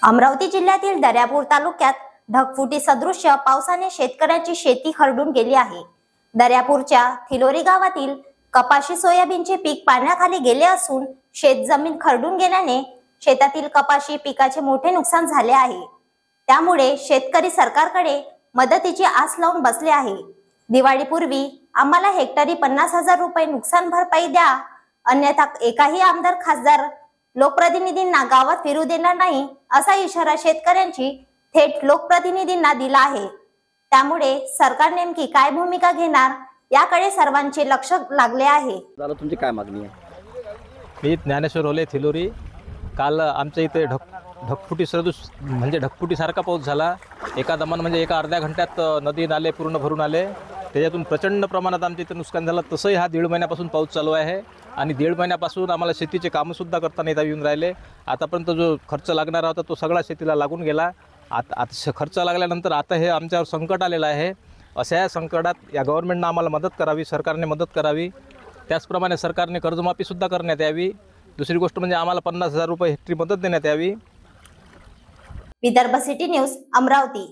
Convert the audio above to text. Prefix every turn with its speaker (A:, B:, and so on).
A: अमरावती जिल्ह्यातील दर्यापूर तालुक्यात ढगफुटी सदृश्य पावसाने शेतकऱ्यांची शेती खरडून गेली आहे। दर्यापूरच्या थिलोरी गावातील कपाशी सोयाबीनचे पीक पाण्याखाली गेले असून शेतजमीन खरडून गेल्याने शेतातील कपाशी पिकाचे मोठे नुकसान झाले आहे। त्यामुळे शेतकरी सरकारकडे मदतीची आस लावून बसले आहे। दिवाळीपूर्वी आम्हाला हेक्टरी 50,000 रुपये नुकसान भरपाई द्या, अन्यथा एकाही आमदार खासदार लोकप्रतिनिधींना गावात फिरू देणार नाही असा इशारा शेतकऱ्यांची थेट लोकप्रतिनिधींना दिला आहे। त्यामुळे सरकार नेमकी काय भूमिका घेणार याकडे सर्वांचे लक्ष लागले आहे।
B: तुमची काय मागणी आहे?
C: मी ज्ञानेश्वर होले, थिलोरी। काल आमच्या इथे ढगफुटी सदृश म्हणजे ढगफुटीसारखा पाऊस झाला। एका दमान म्हणजे एका अर्ध्या घंट्यात नदी नाले पूर्ण भरून आले। त्याच्यातून प्रचंड प्रमाणात आमच्या इथे नुकसान झालं। तसंही हा 1.5 महिन्यापासून पाऊस चालू आहे आणि 1.5 महिन्यापासून आम्हाला शेतीचे कामंसुद्धा करता नाही येऊन राहिले। आतापर्यंत जो खर्च लागणारा होता तो सगळा शेतीला लागून गेला। आता खर्च लागल्यानंतर आता हे आमच्यावर संकट आलेलं आहे। अशा या संकटात या गव्हर्नमेंटनं आम्हाला मदत करावी, सरकारने मदत करावी। त्याचप्रमाणे सरकारने कर्जमाफीसुद्धा करण्यात यावी। दुसरी गोष्ट म्हणजे आम्हाला 50,000 रुपये हेक्टरी मदत देण्यात यावी।
A: Vidarbha city news, Amravati.